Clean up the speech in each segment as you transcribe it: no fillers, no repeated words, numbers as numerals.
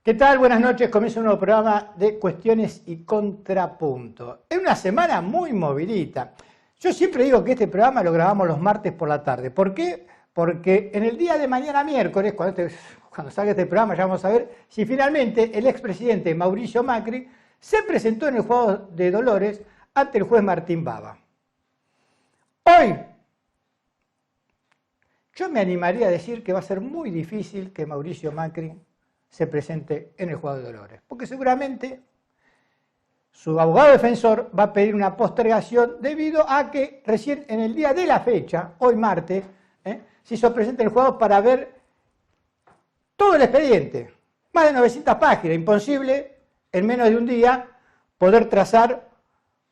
¿Qué tal? Buenas noches. Comienza un nuevo programa de Cuestiones y Contrapunto. Es una semana muy movidita. Yo siempre digo que este programa lo grabamos los martes por la tarde. ¿Por qué? Porque en el día de mañana miércoles, cuando salga este programa, ya vamos a ver si finalmente el expresidente Mauricio Macri se presentó en el juzgado de Dolores ante el juez Martín Bava. Hoy, yo me animaría a decir que va a ser muy difícil que Mauricio Macri se presente en el juzgado de Dolores, porque seguramente su abogado defensor va a pedir una postergación debido a que recién en el día de la fecha, hoy martes, se hizo presente en el juzgado para ver todo el expediente, más de 900 páginas, imposible en menos de un día poder trazar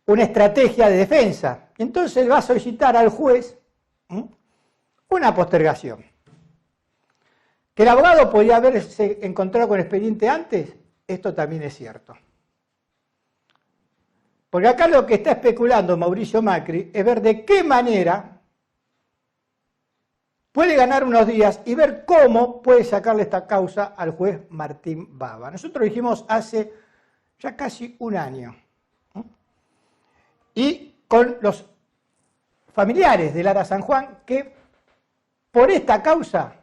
una estrategia de defensa. Entonces va a solicitar al juez una postergación. ¿Que el abogado podía haberse encontrado con el expediente antes? Esto también es cierto. Porque acá lo que está especulando Mauricio Macri es ver de qué manera puede ganar unos días y ver cómo puede sacarle esta causa al juez Martín Bava. Nosotros lo dijimos hace ya casi un año. Y con los familiares de Lara San Juan, que por esta causa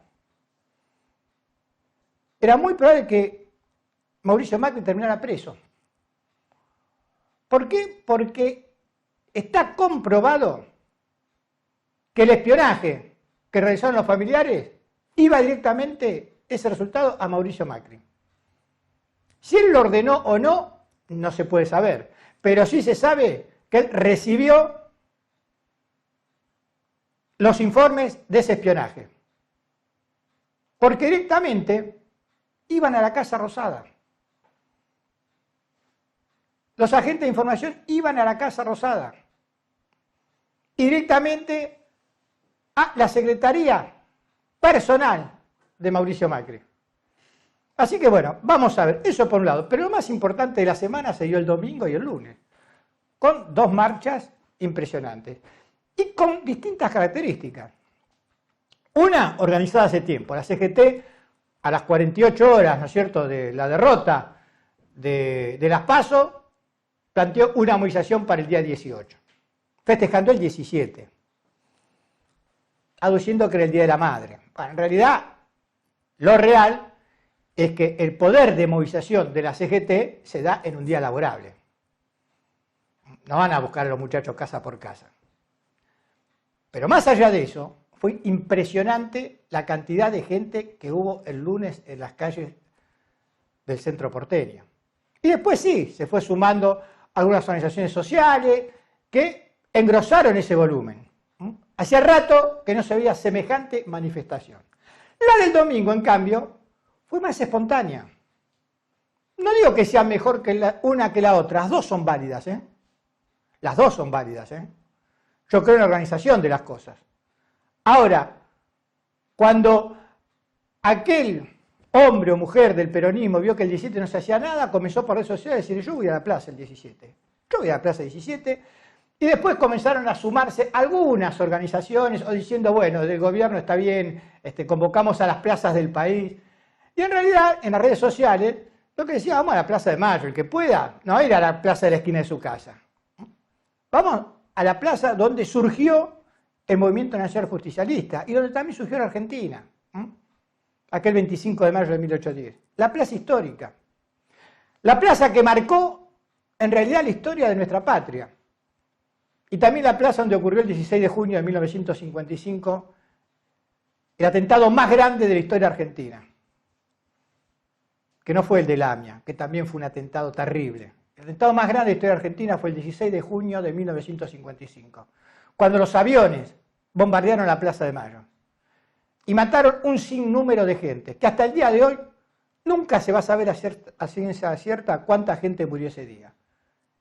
era muy probable que Mauricio Macri terminara preso. ¿Por qué? Porque está comprobado que el espionaje que realizaron los familiares iba directamente ese resultado a Mauricio Macri. Si él lo ordenó o no, no se puede saber, pero sí se sabe que él recibió los informes de ese espionaje, porque directamente iban a la Casa Rosada. Los agentes de información iban a la Casa Rosada y directamente a la secretaría personal de Mauricio Macri. Así que bueno, vamos a ver, eso por un lado. Pero lo más importante de la semana se dio el domingo y el lunes, con dos marchas impresionantes y con distintas características. Una organizada hace tiempo, la CGT, a las 48 horas, ¿no es cierto?, de la derrota de las PASO, planteó una movilización para el día 18, festejando el 17, aduciendo que era el Día de la Madre. Bueno, en realidad, lo real es que el poder de movilización de la CGT se da en un día laborable. No van a buscar a los muchachos casa por casa. Pero más allá de eso, fue impresionante la cantidad de gente que hubo el lunes en las calles del centro porteño. Y después sí, se fue sumando algunas organizaciones sociales que engrosaron ese volumen. Hacía rato que no se veía semejante manifestación. La del domingo, en cambio, fue más espontánea. No digo que sea mejor que una que la otra, las dos son válidas, ¿eh? Las dos son válidas, ¿eh? Yo creo en la organización de las cosas. Ahora, cuando aquel hombre o mujer del peronismo vio que el 17 no se hacía nada, comenzó por redes sociales a decir, yo voy a la plaza el 17. Yo voy a la plaza el 17. Y después comenzaron a sumarse algunas organizaciones o diciendo, bueno, del gobierno está bien, convocamos a las plazas del país. Y en realidad, en las redes sociales, lo que decía, vamos a la Plaza de Mayo, el que pueda, no ir a la plaza de la esquina de su casa. Vamos a la plaza donde surgió el movimiento nacional justicialista y donde también surgió en Argentina, aquel 25 de mayo de 1810. La plaza histórica. La plaza que marcó en realidad la historia de nuestra patria. Y también la plaza donde ocurrió el 16 de junio de 1955 el atentado más grande de la historia argentina. Que no fue el de Lamia, que también fue un atentado terrible. El atentado más grande de la historia argentina fue el 16 de junio de 1955, cuando los aviones bombardearon la Plaza de Mayo y mataron un sinnúmero de gente, que hasta el día de hoy nunca se va a saber a ciencia cierta cuánta gente murió ese día.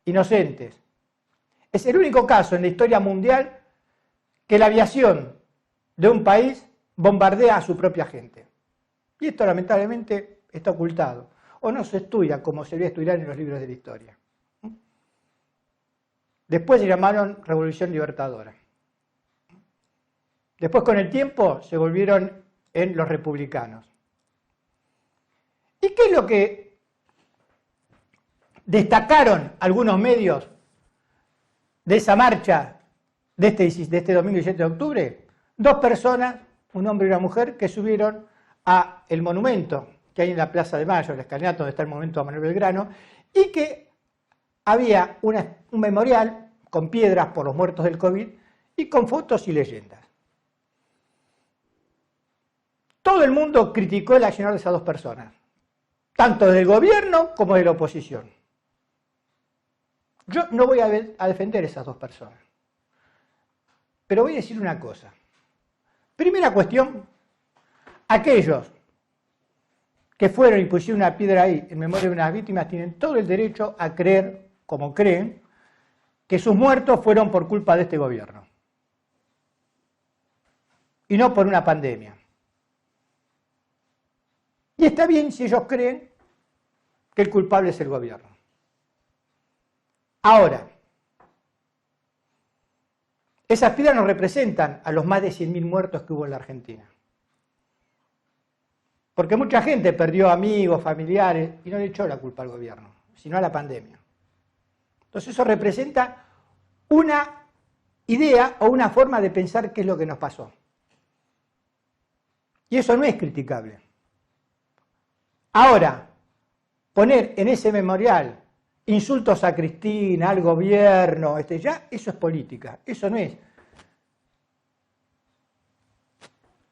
Inocentes. Es el único caso en la historia mundial que la aviación de un país bombardea a su propia gente. Y esto lamentablemente está ocultado, o no se estudia como se debe estudiar en los libros de la historia. Después se llamaron Revolución Libertadora. Después con el tiempo se volvieron en los republicanos. ¿Y qué es lo que destacaron algunos medios de esa marcha de este domingo 17 de octubre? Dos personas, un hombre y una mujer, que subieron a el monumento que hay en la Plaza de Mayo, el escalinata donde está el monumento a Manuel Belgrano, y que había un memorial con piedras por los muertos del COVID y con fotos y leyendas. Todo el mundo criticó el accionar de esas dos personas, tanto del gobierno como de la oposición. Yo no voy a defender esas dos personas, pero voy a decir una cosa. Primera cuestión, aquellos que fueron y pusieron una piedra ahí en memoria de unas víctimas tienen todo el derecho a creer, como creen, que sus muertos fueron por culpa de este gobierno y no por una pandemia. Y está bien si ellos creen que el culpable es el gobierno. Ahora, esas piedras no representan a los más de 100.000 muertos que hubo en la Argentina. Porque mucha gente perdió amigos, familiares, y no le echó la culpa al gobierno, sino a la pandemia. Entonces eso representa una idea o una forma de pensar qué es lo que nos pasó. Y eso no es criticable. Ahora, poner en ese memorial insultos a Cristina, al gobierno, ya eso es política, eso no es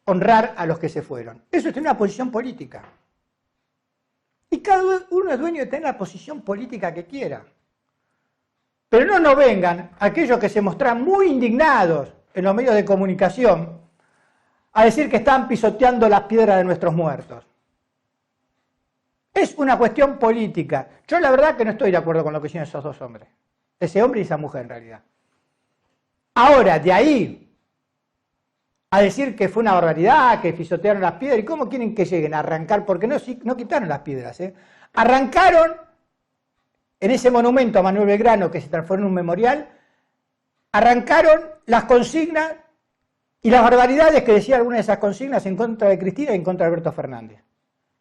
honrar a los que se fueron. Eso es tener una posición política. Y cada uno es dueño de tener la posición política que quiera. Pero no nos vengan aquellos que se mostran muy indignados en los medios de comunicación a decir que están pisoteando las piedras de nuestros muertos. Es una cuestión política. Yo la verdad que no estoy de acuerdo con lo que hicieron esos dos hombres. Ese hombre y esa mujer en realidad. Ahora, de ahí a decir que fue una barbaridad, que pisotearon las piedras, ¿y cómo quieren que lleguen a arrancar? Porque no quitaron las piedras, ¿eh? Arrancaron en ese monumento a Manuel Belgrano que se transformó en un memorial, arrancaron las consignas y las barbaridades que decían algunas de esas consignas en contra de Cristina y en contra de Alberto Fernández.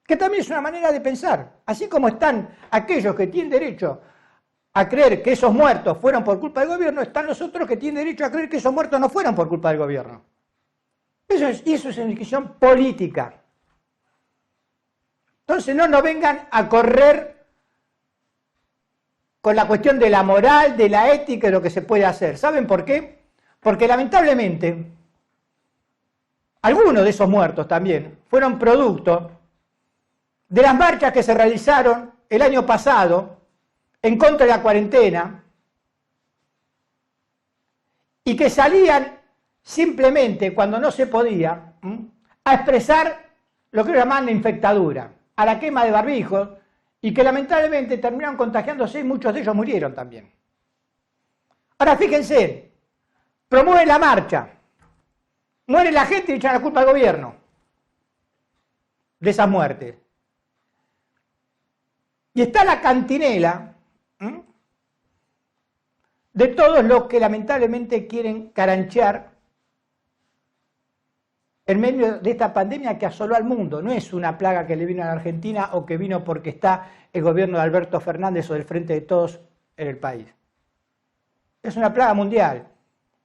Que también es una manera de pensar. Así como están aquellos que tienen derecho a creer que esos muertos fueron por culpa del gobierno, están los otros que tienen derecho a creer que esos muertos no fueron por culpa del gobierno. Eso es una discusión política. Entonces no nos vengan a correr con la cuestión de la moral, de la ética, de lo que se puede hacer. ¿Saben por qué? Porque lamentablemente algunos de esos muertos también fueron producto de las marchas que se realizaron el año pasado en contra de la cuarentena y que salían simplemente cuando no se podía a expresar lo que llaman la infectadura, a la quema de barbijos, y que lamentablemente terminaron contagiándose y muchos de ellos murieron también. Ahora fíjense, promueven la marcha, muere la gente y echan la culpa al gobierno de esas muertes. Y está la cantinela de todos los que lamentablemente quieren caranchear en medio de esta pandemia que asoló al mundo. No es una plaga que le vino a la Argentina o que vino porque está el gobierno de Alberto Fernández o del Frente de Todos en el país. Es una plaga mundial.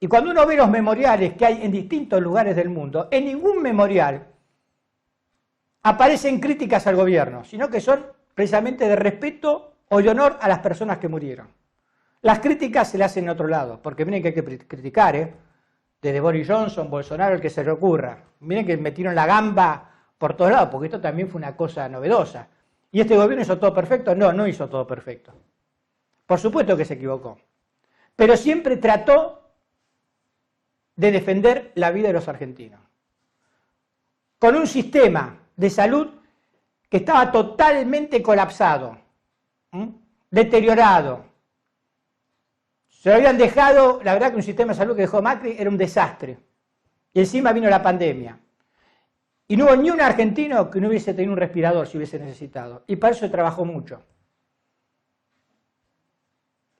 Y cuando uno ve los memoriales que hay en distintos lugares del mundo, en ningún memorial aparecen críticas al gobierno, sino que son precisamente de respeto o de honor a las personas que murieron. Las críticas se le hacen en otro lado, porque miren que hay que criticar, desde Boris Johnson, Bolsonaro, el que se le ocurra. Miren que metieron la gamba por todos lados, porque esto también fue una cosa novedosa. ¿Y este gobierno hizo todo perfecto? No, no hizo todo perfecto. Por supuesto que se equivocó. Pero siempre trató de defender la vida de los argentinos. Con un sistema de salud que estaba totalmente colapsado, deteriorado. Se lo habían dejado, la verdad que un sistema de salud que dejó Macri era un desastre. Y encima vino la pandemia. Y no hubo ni un argentino que no hubiese tenido un respirador si hubiese necesitado. Y para eso se trabajó mucho.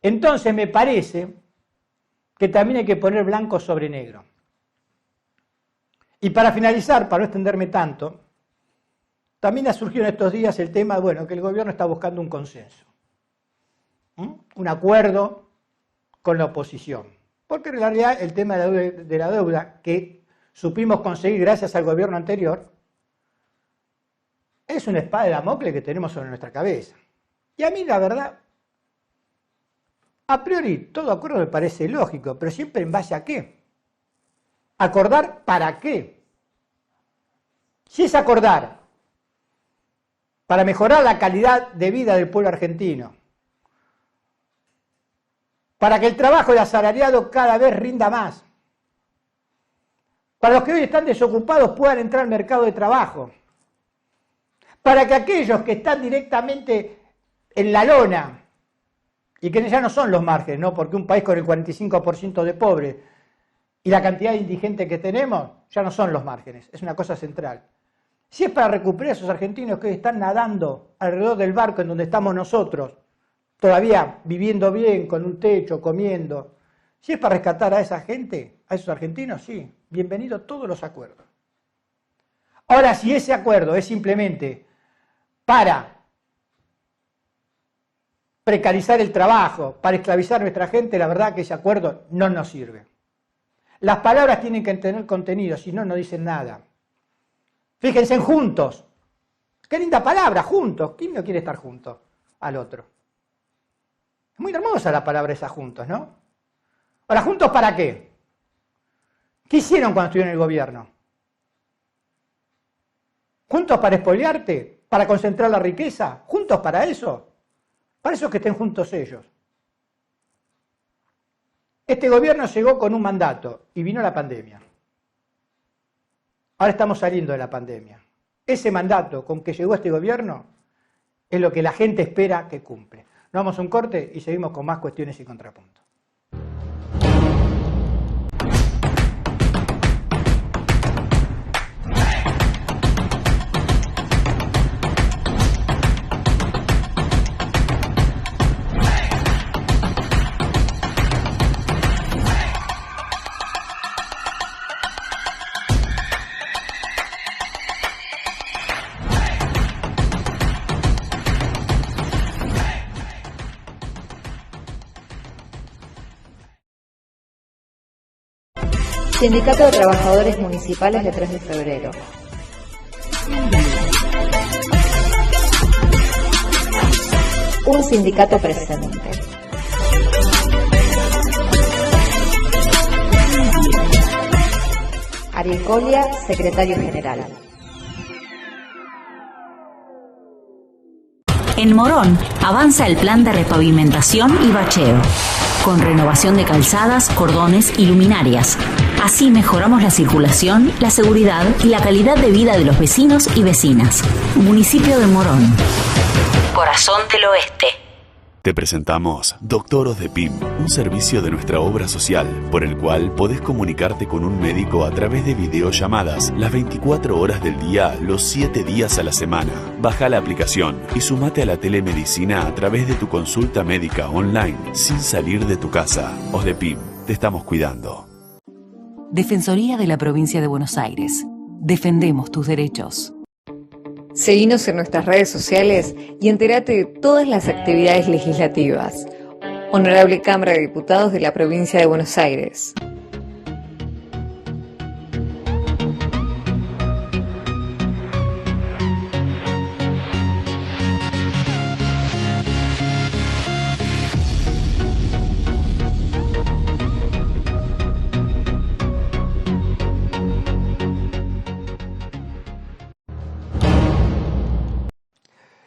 Entonces me parece que también hay que poner blanco sobre negro. Y para finalizar, para no extenderme tanto, también ha surgido en estos días el tema, bueno, que el gobierno está buscando un consenso, un acuerdo con la oposición. Porque en realidad el tema de la deuda que supimos conseguir gracias al gobierno anterior es una espada de Damocles que tenemos sobre nuestra cabeza. Y a mí la verdad, a priori todo acuerdo me parece lógico, pero siempre en base a qué. ¿Acordar para qué? Si es acordar para mejorar la calidad de vida del pueblo argentino, para que el trabajo de asalariado cada vez rinda más, para los que hoy están desocupados puedan entrar al mercado de trabajo, para que aquellos que están directamente en la lona, y que ya no son los márgenes, ¿no? Porque un país con el 45% de pobres y la cantidad de indigentes que tenemos, ya no son los márgenes, es una cosa central. Si es para recuperar a esos argentinos que hoy están nadando alrededor del barco en donde estamos nosotros, todavía viviendo bien, con un techo, comiendo, si es para rescatar a esa gente, a esos argentinos, sí, bienvenidos todos los acuerdos. Ahora, si ese acuerdo es simplemente para precarizar el trabajo, para esclavizar a nuestra gente, la verdad que ese acuerdo no nos sirve. Las palabras tienen que tener contenido, si no, no dicen nada. Fíjense en juntos. Qué linda palabra, juntos. ¿Quién no quiere estar juntos al otro? Es muy hermosa la palabra esa juntos, ¿no? Ahora, ¿juntos para qué? ¿Qué hicieron cuando estuvieron en el gobierno? ¿Juntos para expoliarte? ¿Para concentrar la riqueza? ¿Juntos para eso? Para eso que estén juntos ellos. Este gobierno llegó con un mandato y vino la pandemia. Ahora estamos saliendo de la pandemia. Ese mandato con que llegó este gobierno es lo que la gente espera que cumple. Nos vamos a un corte y seguimos con más cuestiones y contrapuntos. Sindicato de Trabajadores Municipales de 3 de febrero. Un sindicato presente. Ariel Colia, secretario general. En Morón avanza el plan de repavimentación y bacheo, con renovación de calzadas, cordones y luminarias. Así mejoramos la circulación, la seguridad y la calidad de vida de los vecinos y vecinas. Municipio de Morón. Corazón del Oeste. Te presentamos Doctoros de PIM, un servicio de nuestra obra social, por el cual podés comunicarte con un médico a través de videollamadas las 24 horas del día, los 7 días a la semana. Baja la aplicación y sumate a la telemedicina a través de tu consulta médica online, sin salir de tu casa. OSDEPIM, te estamos cuidando. Defensoría de la Provincia de Buenos Aires. Defendemos tus derechos. Seguinos en nuestras redes sociales y entérate de todas las actividades legislativas. Honorable Cámara de Diputados de la Provincia de Buenos Aires.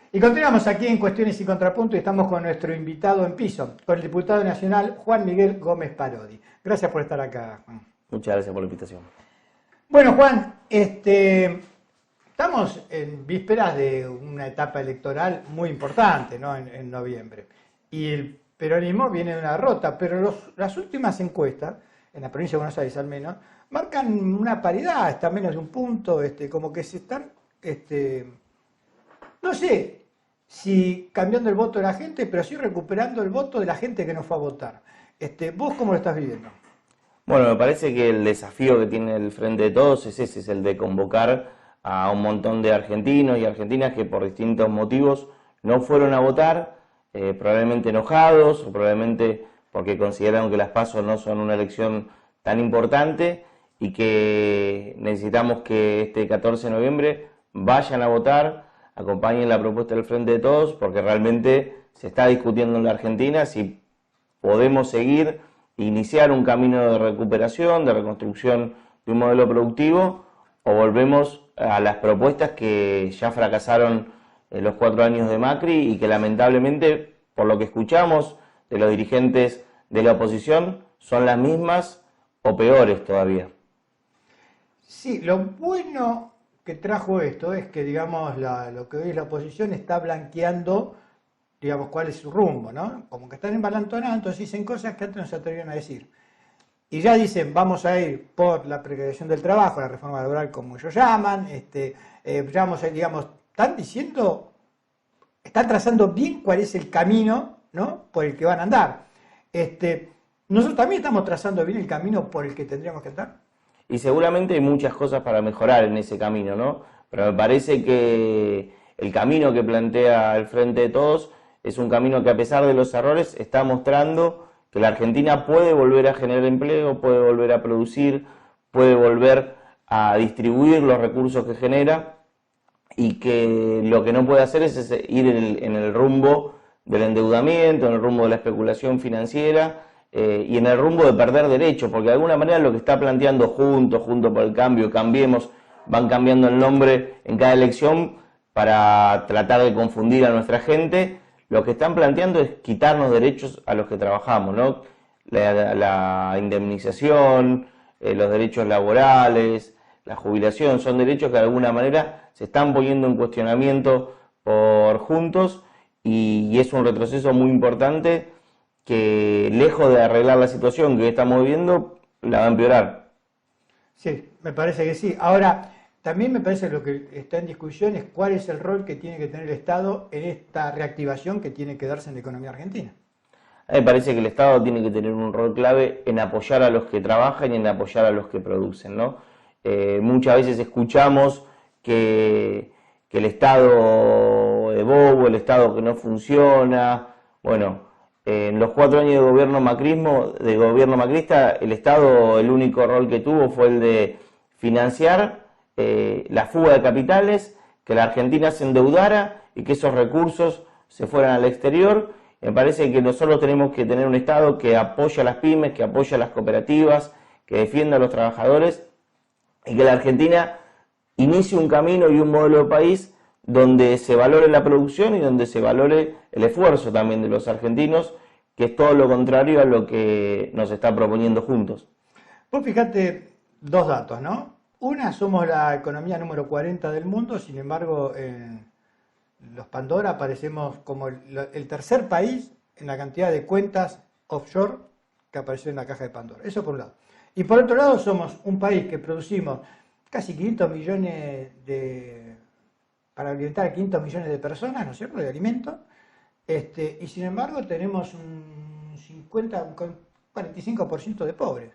Y continuamos aquí en Cuestiones y Contrapuntos y estamos con nuestro invitado en piso, con el diputado nacional Juan Miguel Gómez Parodi. Gracias por estar acá, Juan. Muchas gracias por la invitación. Bueno, Juan, estamos en vísperas de una etapa electoral muy importante, ¿no? en noviembre. Y el peronismo viene de una derrota, pero las últimas encuestas, en la provincia de Buenos Aires al menos, marcan una paridad, está a menos de un punto, como que se están, no sé si cambiando el voto de la gente, pero sí recuperando el voto de la gente que no fue a votar. ¿Vos cómo lo estás viviendo? Bueno, me parece que el desafío que tiene el Frente de Todos es ese, es el de convocar a un montón de argentinos y argentinas que por distintos motivos no fueron a votar, probablemente enojados o probablemente porque consideraron que las PASO no son una elección tan importante y que necesitamos que este 14 de noviembre vayan a votar, acompañen la propuesta del Frente de Todos, porque realmente se está discutiendo en la Argentina si podemos seguir e iniciar un camino de recuperación, de reconstrucción de un modelo productivo, o volvemos a las propuestas que ya fracasaron en los 4 años de Macri y que lamentablemente, por lo que escuchamos de los dirigentes de la oposición, son las mismas o peores todavía. Sí, lo bueno que trajo esto es que, digamos, lo que hoy es la oposición está blanqueando, digamos, cuál es su rumbo, ¿no? Como que están embalantonados, entonces dicen cosas que antes no se atrevían a decir. Y ya dicen, vamos a ir por la precarización del trabajo, la reforma laboral como ellos llaman, ya vamos a ir, digamos, están trazando bien cuál es el camino, ¿no?, por el que van a andar. Nosotros también estamos trazando bien el camino por el que tendríamos que andar. Y seguramente hay muchas cosas para mejorar en ese camino, ¿no? Pero me parece que el camino que plantea el Frente de Todos es un camino que, a pesar de los errores, está mostrando que la Argentina puede volver a generar empleo, puede volver a producir, puede volver a distribuir los recursos que genera, y que lo que no puede hacer es ir en el rumbo del endeudamiento, en el rumbo de la especulación financiera y en el rumbo de perder derechos, porque de alguna manera lo que está planteando Juntos por el Cambio, Cambiemos, van cambiando el nombre en cada elección para tratar de confundir a nuestra gente. Lo que están planteando es quitarnos derechos a los que trabajamos, ¿no? La indemnización, los derechos laborales, la jubilación, son derechos que de alguna manera se están poniendo en cuestionamiento por Juntos, y es un retroceso muy importante que, lejos de arreglar la situación que estamos viviendo, la va a empeorar. Sí, me parece que sí. Ahora, también me parece que lo que está en discusión es cuál es el rol que tiene que tener el Estado en esta reactivación que tiene que darse en la economía argentina. A mí me parece que el Estado tiene que tener un rol clave en apoyar a los que trabajan y en apoyar a los que producen, ¿no? Muchas veces escuchamos que el Estado es bobo, el Estado que no funciona. Bueno, en los 4 años de gobierno macrista, el Estado, el único rol que tuvo fue el de financiar la fuga de capitales, que la Argentina se endeudara y que esos recursos se fueran al exterior. Me parece que nosotros tenemos que tener un Estado que apoye a las pymes, que apoye a las cooperativas, que defienda a los trabajadores, y que la Argentina inicie un camino y un modelo de país donde se valore la producción y donde se valore el esfuerzo también de los argentinos, que es todo lo contrario a lo que nos está proponiendo Juntos. Vos fijate 2 datos, ¿no? Una, somos la economía número 40 del mundo, sin embargo, en los Pandora aparecemos como el tercer país en la cantidad de cuentas offshore que apareció en la caja de Pandora. Eso por un lado. Y por otro lado, somos un país que producimos casi 500 millones para alimentar a 500 millones de personas, ¿no es cierto?, de alimentos, y sin embargo tenemos un 45% de pobres.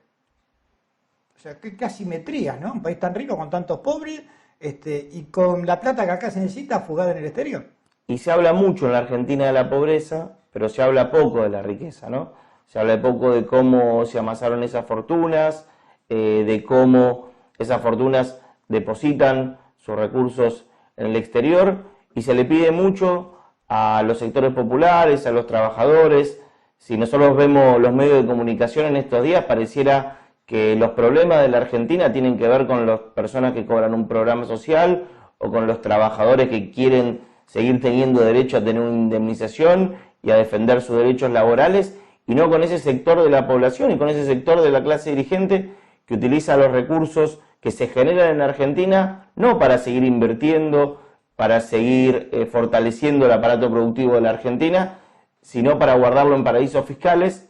O sea, qué asimetría, ¿no? Un país tan rico con tantos pobres, y con la plata que acá se necesita fugada en el exterior. Y se habla mucho en la Argentina de la pobreza, pero se habla poco de la riqueza, ¿no? Se habla poco de cómo se amasaron esas fortunas, de cómo esas fortunas depositan sus recursos en el exterior, y se le pide mucho a los sectores populares, a los trabajadores. Si nosotros vemos los medios de comunicación en estos días, pareciera que los problemas de la Argentina tienen que ver con las personas que cobran un programa social o con los trabajadores que quieren seguir teniendo derecho a tener una indemnización y a defender sus derechos laborales, y no con ese sector de la población y con ese sector de la clase dirigente que utiliza los recursos que se generan en Argentina no para seguir invirtiendo, para seguir fortaleciendo el aparato productivo de la Argentina, sino para guardarlo en paraísos fiscales.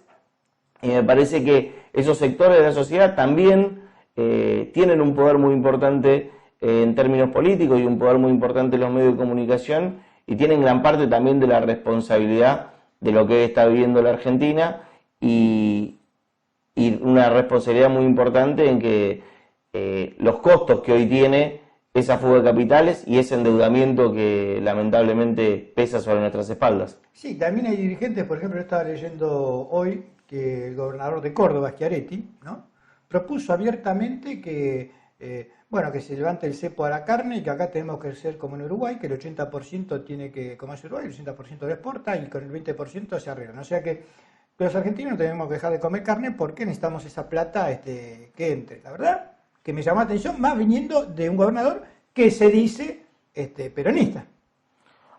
Y me parece que esos sectores de la sociedad también tienen un poder muy importante en términos políticos y un poder muy importante en los medios de comunicación, y tienen gran parte también de la responsabilidad de lo que está viviendo la Argentina, y una responsabilidad muy importante en que los costos que hoy tiene esa fuga de capitales y ese endeudamiento que lamentablemente pesa sobre nuestras espaldas. Sí, también hay dirigentes, por ejemplo, yo estaba leyendo hoy que el gobernador de Córdoba, Schiaretti, ¿no?, propuso abiertamente que, que se levante el cepo a la carne y que acá tenemos que ser como en Uruguay, que el 80% tiene que comerse Uruguay, el 80% lo exporta y con el 20% se arreglan. O sea que los argentinos tenemos que dejar de comer carne porque necesitamos esa plata que entre. La verdad que me llamó la atención, más viniendo de un gobernador que se dice peronista.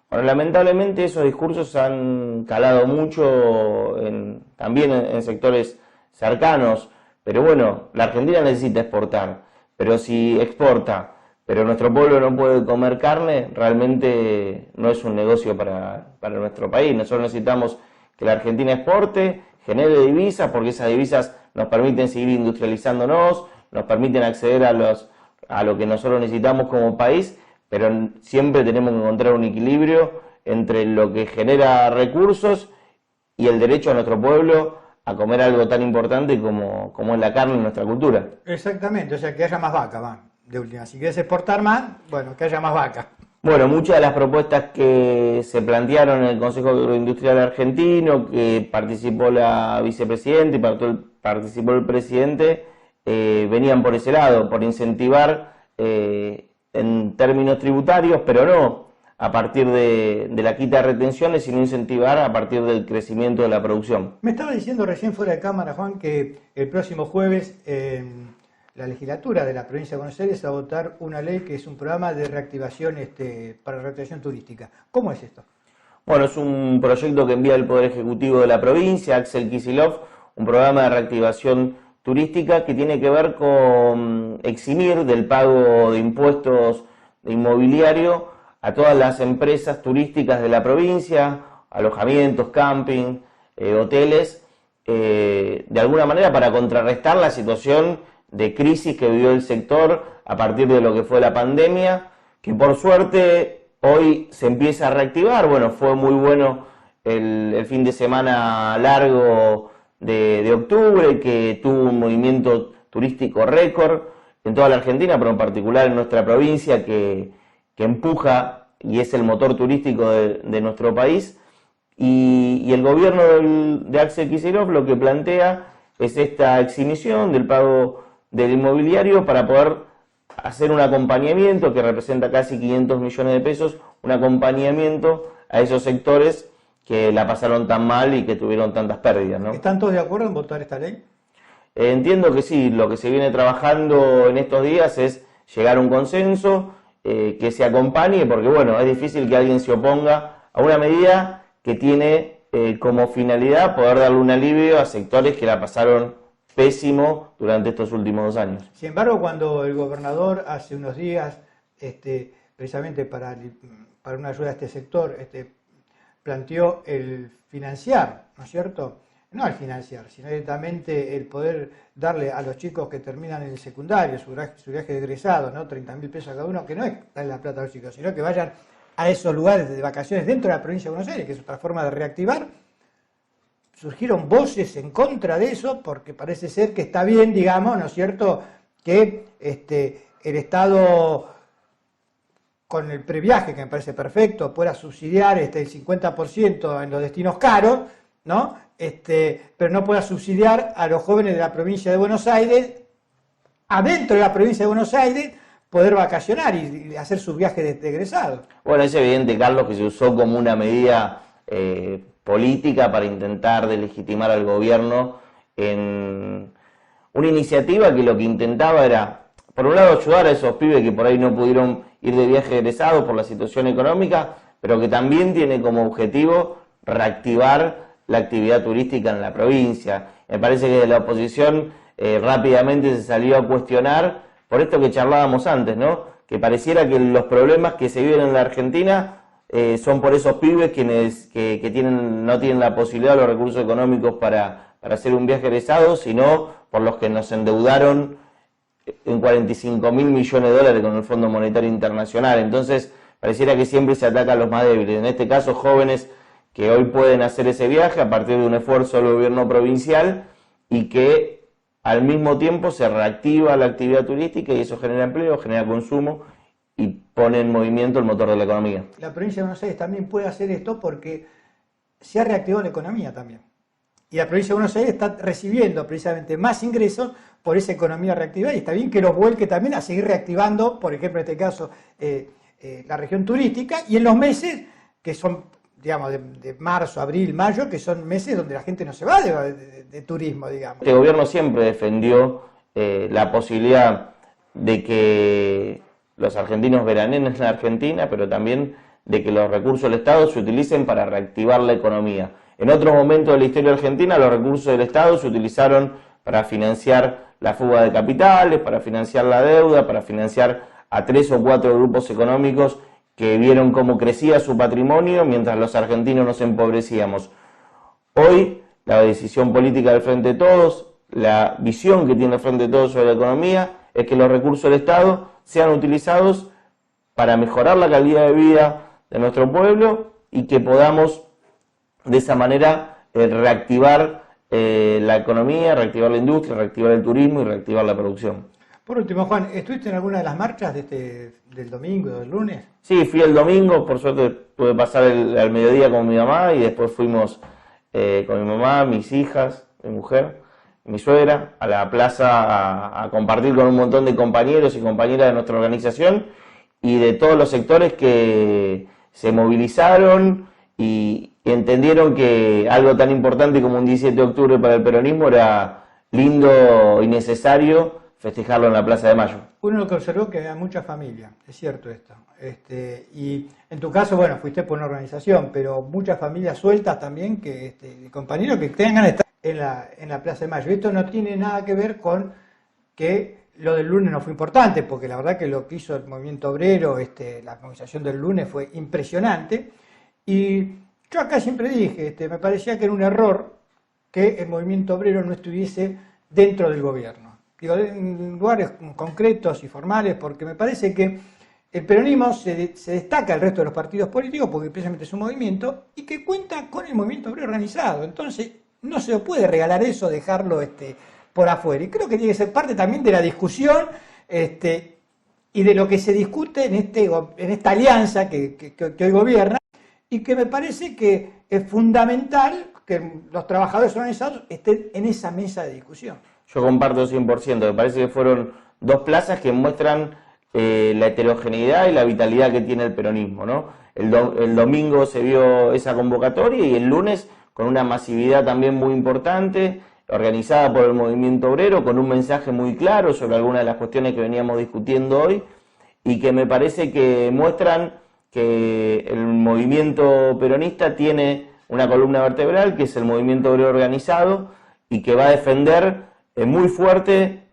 Bueno, lamentablemente esos discursos han calado mucho también en sectores cercanos, pero bueno, la Argentina necesita exportar, pero si exporta, pero nuestro pueblo no puede comer carne, realmente no es un negocio para nuestro país. Nosotros necesitamos que la Argentina exporte, genere divisas, porque esas divisas nos permiten seguir industrializándonos, nos permiten acceder a lo que nosotros necesitamos como país, pero siempre tenemos que encontrar un equilibrio entre lo que genera recursos y el derecho a nuestro pueblo a comer algo tan importante como es la carne en nuestra cultura. Exactamente, o sea, que haya más vaca, de última. Si quieres exportar más, bueno, que haya más vaca. Bueno, muchas de las propuestas que se plantearon en el Consejo Agroindustrial Argentino, que participó la vicepresidenta y participó el presidente, venían por ese lado, por incentivar en términos tributarios, pero no a partir de la quita de retenciones, sino incentivar a partir del crecimiento de la producción. Me estaba diciendo recién fuera de cámara, Juan, que el próximo jueves la legislatura de la provincia de Buenos Aires va a votar una ley que es un programa de reactivación para reactivación turística. ¿Cómo es esto? Bueno, es un proyecto que envía el Poder Ejecutivo de la provincia, Axel Kicillof, un programa de reactivación turística que tiene que ver con eximir del pago de impuestos de inmobiliario a todas las empresas turísticas de la provincia, alojamientos, camping, hoteles, de alguna manera para contrarrestar la situación de crisis que vivió el sector a partir de lo que fue la pandemia, que por suerte hoy se empieza a reactivar. Bueno, fue muy bueno el fin de semana largo de octubre, que tuvo un movimiento turístico récord en toda la Argentina, pero en particular en nuestra provincia, que empuja y es el motor turístico de nuestro país. Y el gobierno de Axel Kicillof lo que plantea es esta exhibición del pago del inmobiliario para poder hacer un acompañamiento que representa casi 500 millones de pesos, un acompañamiento a esos sectores que la pasaron tan mal y que tuvieron tantas pérdidas, ¿no? ¿Están todos de acuerdo en votar esta ley? Entiendo que sí, lo que se viene trabajando en estos días es llegar a un consenso, que se acompañe, porque bueno, es difícil que alguien se oponga a una medida que tiene como finalidad poder darle un alivio a sectores que la pasaron pésimo durante estos últimos 2 años. Sin embargo, cuando el gobernador hace unos días, precisamente para una ayuda a este sector, planteó el financiar, ¿no es cierto? No el financiar, sino directamente el poder darle a los chicos que terminan en el secundario su viaje de egresado, ¿no? 30.000 pesos a cada uno, que no es darle la plata a los chicos, sino que vayan a esos lugares de vacaciones dentro de la provincia de Buenos Aires, que es otra forma de reactivar. Surgieron voces en contra de eso, porque parece ser que está bien, digamos, ¿no es cierto?, que el Estado, con el previaje, que me parece perfecto, pueda subsidiar el 50% en los destinos caros, ¿no? Pero no pueda subsidiar a los jóvenes de la provincia de Buenos Aires, adentro de la provincia de Buenos Aires, poder vacacionar y hacer sus viajes de egresado. Bueno, es evidente, Carlos, que se usó como una medida política para intentar delegitimar al gobierno en una iniciativa que lo que intentaba era, por un lado, ayudar a esos pibes que por ahí no pudieron ir de viaje egresado por la situación económica, pero que también tiene como objetivo reactivar la actividad turística en la provincia. Me parece que de la oposición rápidamente se salió a cuestionar por esto que charlábamos antes, ¿no? Que pareciera que los problemas que se viven en la Argentina son por esos pibes que no tienen la posibilidad o los recursos económicos para hacer un viaje egresado, sino por los que nos endeudaron en 45.000 millones de dólares con el Fondo Monetario Internacional. Entonces, pareciera que siempre se ataca a los más débiles. En este caso, jóvenes que hoy pueden hacer ese viaje a partir de un esfuerzo del gobierno provincial y que al mismo tiempo se reactiva la actividad turística y eso genera empleo, genera consumo y pone en movimiento el motor de la economía. La provincia de Buenos Aires también puede hacer esto porque se ha reactivado la economía también. Y la provincia de Buenos Aires está recibiendo precisamente más ingresos por esa economía reactivada y está bien que los vuelque también a seguir reactivando, por ejemplo, en este caso, la región turística y en los meses que son, digamos, de marzo, abril, mayo, que son meses donde la gente no se va de turismo, digamos. Este gobierno siempre defendió la posibilidad de que los argentinos veranen en la Argentina, pero también de que los recursos del Estado se utilicen para reactivar la economía. En otros momentos de la historia argentina, los recursos del Estado se utilizaron para financiar la fuga de capitales, para financiar la deuda, para financiar a 3 o 4 grupos económicos que vieron cómo crecía su patrimonio mientras los argentinos nos empobrecíamos. Hoy, la decisión política del Frente de Todos, la visión que tiene el Frente de Todos sobre la economía, es que los recursos del Estado sean utilizados para mejorar la calidad de vida de nuestro pueblo y que podamos de esa manera reactivar la economía, reactivar la industria, reactivar el turismo y reactivar la producción. Por último, Juan, ¿estuviste en alguna de las marchas del domingo, del lunes? Sí, fui el domingo, por suerte pude pasar al mediodía con mi mamá y después fuimos con mi mamá, mis hijas, mi mujer, mi suegra, a la plaza a compartir con un montón de compañeros y compañeras de nuestra organización y de todos los sectores que se movilizaron y entendieron que algo tan importante como un 17 de octubre para el peronismo era lindo y necesario festejarlo en la Plaza de Mayo. Uno lo que observó que había mucha familia, es cierto esto. Y en tu caso, bueno, fuiste por una organización, pero muchas familias sueltas también, que compañeros que tengan ganas de estar en la Plaza de Mayo. Esto no tiene nada que ver con que lo del lunes no fue importante, porque la verdad que lo que hizo el movimiento obrero, la movilización del lunes fue impresionante. Y yo acá siempre dije, me parecía que era un error que el movimiento obrero no estuviese dentro del gobierno. Digo, en lugares concretos y formales, porque me parece que el peronismo se destaca del resto de los partidos políticos, porque precisamente es un movimiento, y que cuenta con el movimiento obrero organizado. Entonces, no se puede regalar eso, dejarlo por afuera. Y creo que tiene que ser parte también de la discusión y de lo que se discute en esta alianza que hoy gobierna, y que me parece que es fundamental que los trabajadores organizados estén en esa mesa de discusión. Yo comparto 100%, me parece que fueron dos plazas que muestran la heterogeneidad y la vitalidad que tiene el peronismo, ¿no? El domingo se vio esa convocatoria y el lunes con una masividad también muy importante, organizada por el movimiento obrero, con un mensaje muy claro sobre algunas de las cuestiones que veníamos discutiendo hoy y que me parece que muestran que el movimiento peronista tiene una columna vertebral, que es el movimiento obrero organizado, y que va a defender muy fuerte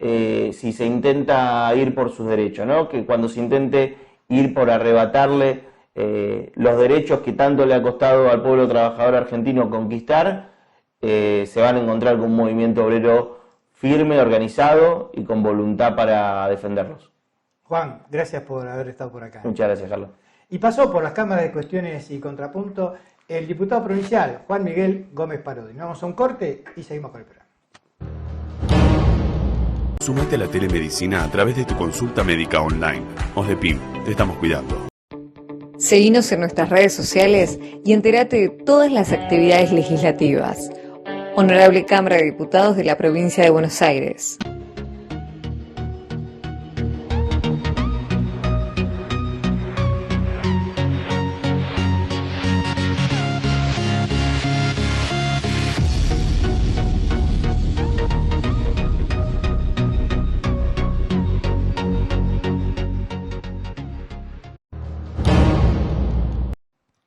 si se intenta ir por sus derechos, ¿no? Que cuando se intente ir por arrebatarle los derechos que tanto le ha costado al pueblo trabajador argentino conquistar, se van a encontrar con un movimiento obrero firme, organizado y con voluntad para defenderlos. Juan, gracias por haber estado por acá. Muchas gracias, Carlos. Y pasó por las cámaras de cuestiones y contrapunto el diputado provincial Juan Miguel Gómez Parodi. Nos vamos a un corte y seguimos con el programa. Sumate a la telemedicina a través de tu consulta médica online. OSDEPIM, te estamos cuidando. Seguinos en nuestras redes sociales y entérate de todas las actividades legislativas. Honorable Cámara de Diputados de la Provincia de Buenos Aires.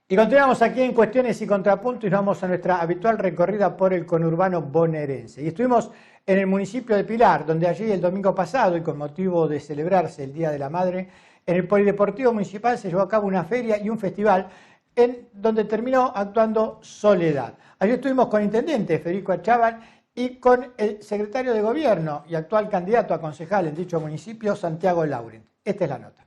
Y continuamos aquí en Cuestiones y Contrapunto y nos vamos a nuestra habitual recorrida por el conurbano bonaerense. Y estuvimos en el municipio de Pilar, donde allí el domingo pasado, y con motivo de celebrarse el Día de la Madre, en el Polideportivo Municipal se llevó a cabo una feria y un festival en donde terminó actuando Soledad. Allí estuvimos con el intendente Federico Achával y con el secretario de Gobierno y actual candidato a concejal en dicho municipio, Santiago Laurent. Esta es la nota.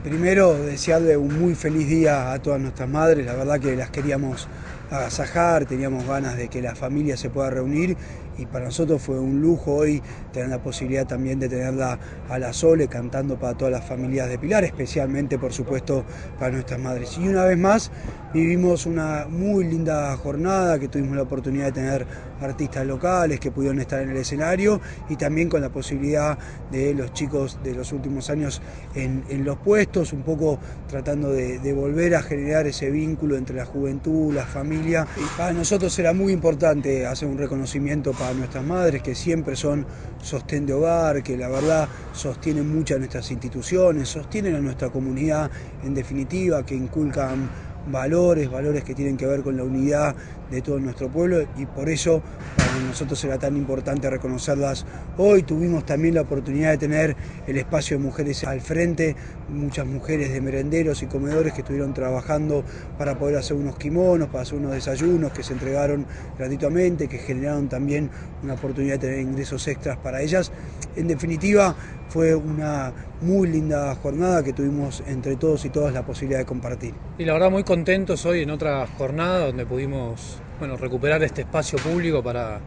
Primero, desearle un muy feliz día a todas nuestras madres. La verdad que las queríamos agasajar, teníamos ganas de que la familia se pueda reunir y para nosotros fue un lujo hoy tener la posibilidad también de tenerla a la Sole cantando para todas las familias de Pilar, especialmente por supuesto para nuestras madres. Y una vez más vivimos una muy linda jornada, que tuvimos la oportunidad de tener artistas locales que pudieron estar en el escenario y también con la posibilidad de los chicos de los últimos años en los puestos, un poco tratando de volver a generar ese vínculo entre la juventud, la familia. Y para nosotros era muy importante hacer un reconocimiento para nuestras madres, que siempre son sostén de hogar, que la verdad sostienen muchas de nuestras instituciones, sostienen a nuestra comunidad en definitiva, que inculcan valores que tienen que ver con la unidad de todo nuestro pueblo y por eso para nosotros era tan importante reconocerlas hoy. Tuvimos también la oportunidad de tener el espacio de mujeres al frente, muchas mujeres de merenderos y comedores que estuvieron trabajando para poder hacer unos kimonos, para hacer unos desayunos que se entregaron gratuitamente, que generaron también una oportunidad de tener ingresos extras para ellas. En definitiva, fue una muy linda jornada que tuvimos entre todos y todas la posibilidad de compartir. Y la verdad muy contentos hoy en otra jornada donde pudimos recuperar este espacio público para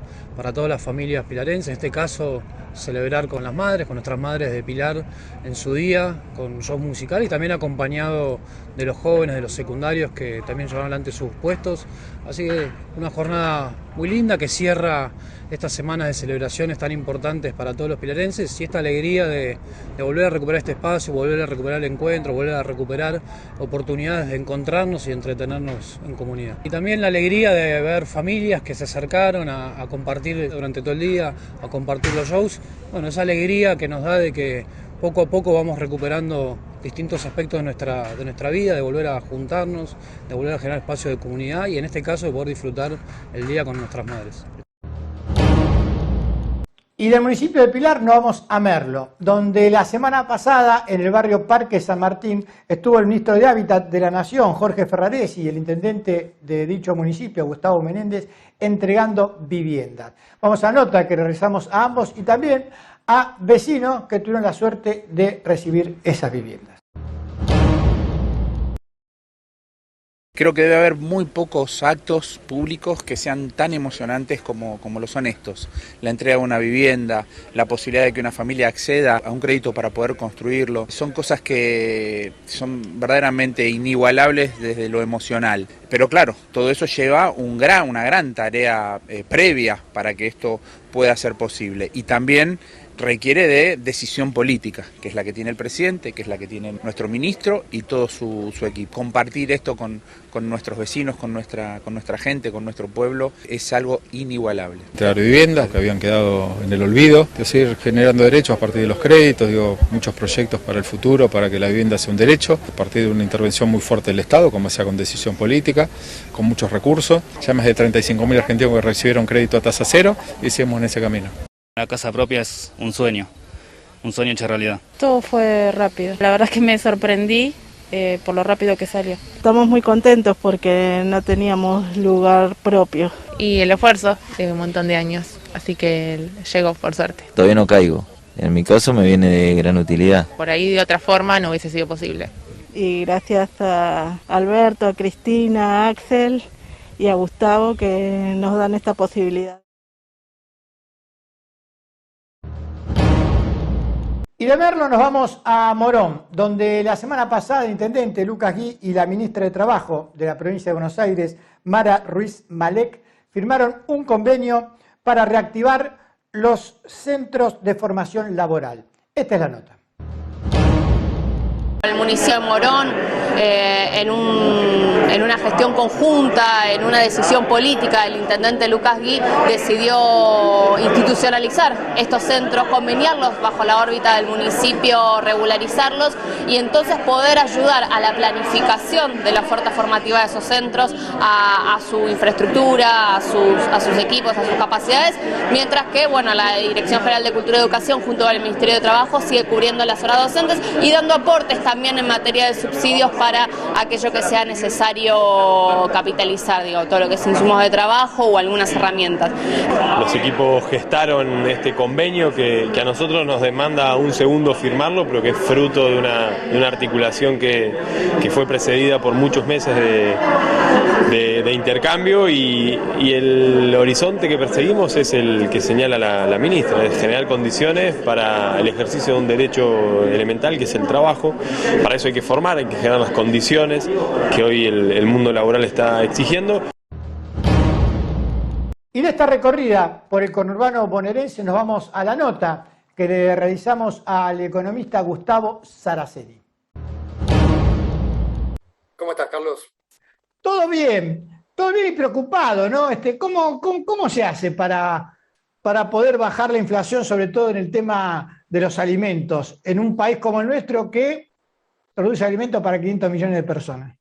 todas las familias pilarenses, en este caso celebrar con las madres, con nuestras madres de Pilar en su día, con show musical y también acompañado de los jóvenes, de los secundarios que también llevaron adelante sus puestos. Así que una jornada muy linda que cierra estas semanas de celebraciones tan importantes para todos los pilarenses y esta alegría de volver a recuperar este espacio, volver a recuperar el encuentro, volver a recuperar oportunidades de encontrarnos y entretenernos en comunidad. Y también la alegría de ver familias que se acercaron a compartir durante todo el día, a compartir los shows. Bueno, esa alegría que nos da de que poco a poco vamos recuperando distintos aspectos de nuestra vida, de volver a juntarnos, de volver a generar espacio de comunidad y en este caso de poder disfrutar el día con nuestras madres. Y del municipio de Pilar nos vamos a Merlo, donde la semana pasada en el barrio Parque San Martín estuvo el ministro de Hábitat de la Nación, Jorge Ferraresi, y el intendente de dicho municipio, Gustavo Menéndez, entregando viviendas. Vamos a nota que regresamos a ambos y también a vecinos que tuvieron la suerte de recibir esas viviendas. Creo que debe haber muy pocos actos públicos que sean tan emocionantes como lo son estos. La entrega de una vivienda, la posibilidad de que una familia acceda a un crédito para poder construirlo, son cosas que son verdaderamente inigualables desde lo emocional. Pero claro, todo eso lleva una gran tarea previa para que esto pueda ser posible. Y también requiere de decisión política, que es la que tiene el presidente, que es la que tiene nuestro ministro y todo su equipo. Compartir esto con nuestros vecinos, con nuestra gente, con nuestro pueblo, es algo inigualable. Entregar viviendas que habían quedado en el olvido, seguir generando derechos a partir de los créditos, muchos proyectos para el futuro, para que la vivienda sea un derecho, a partir de una intervención muy fuerte del Estado, como sea con decisión política, con muchos recursos. Ya más de 35.000 argentinos que recibieron crédito a tasa cero y seguimos en ese camino. La casa propia es un sueño hecho realidad. Todo fue rápido, la verdad es que me sorprendí por lo rápido que salió. Estamos muy contentos porque no teníamos lugar propio. Y el esfuerzo de un montón de años, así que llegó por suerte. Todavía no caigo, en mi caso me viene de gran utilidad. Por ahí de otra forma no hubiese sido posible. Y gracias a Alberto, a Cristina, a Axel y a Gustavo que nos dan esta posibilidad. Y de Merlo nos vamos a Morón, donde la semana pasada el intendente Lucas Gui y la ministra de Trabajo de la provincia de Buenos Aires, Mara Ruiz Malek, firmaron un convenio para reactivar los centros de formación laboral. Esta es la nota. El municipio de Morón, en una gestión conjunta, en una decisión política, el intendente Lucas Gui decidió institucionalizar estos centros, conveniarlos bajo la órbita del municipio, regularizarlos y entonces poder ayudar a la planificación de la oferta formativa de esos centros, a su infraestructura, a sus equipos, a sus capacidades, mientras que la Dirección General de Cultura y Educación junto al Ministerio de Trabajo sigue cubriendo las horas docentes y dando aportes también en materia de subsidios para aquello que sea necesario capitalizar, digo, todo lo que es insumos de trabajo o algunas herramientas. Los equipos gestaron este convenio que a nosotros nos demanda un segundo firmarlo, pero que es fruto de una articulación que fue precedida por muchos meses de intercambio y el horizonte que perseguimos es el que señala la ministra, es generar condiciones para el ejercicio de un derecho elemental que es el trabajo. Para eso hay que formar, hay que generar las condiciones que hoy el mundo laboral está exigiendo. Y de esta recorrida por el conurbano bonaerense nos vamos a la nota que le realizamos al economista Gustavo Saraceni. ¿Cómo estás, Carlos? Todo bien y preocupado, ¿no? ¿Cómo se hace para poder bajar la inflación, sobre todo en el tema de los alimentos, en un país como el nuestro que produce alimentos para 500 millones de personas?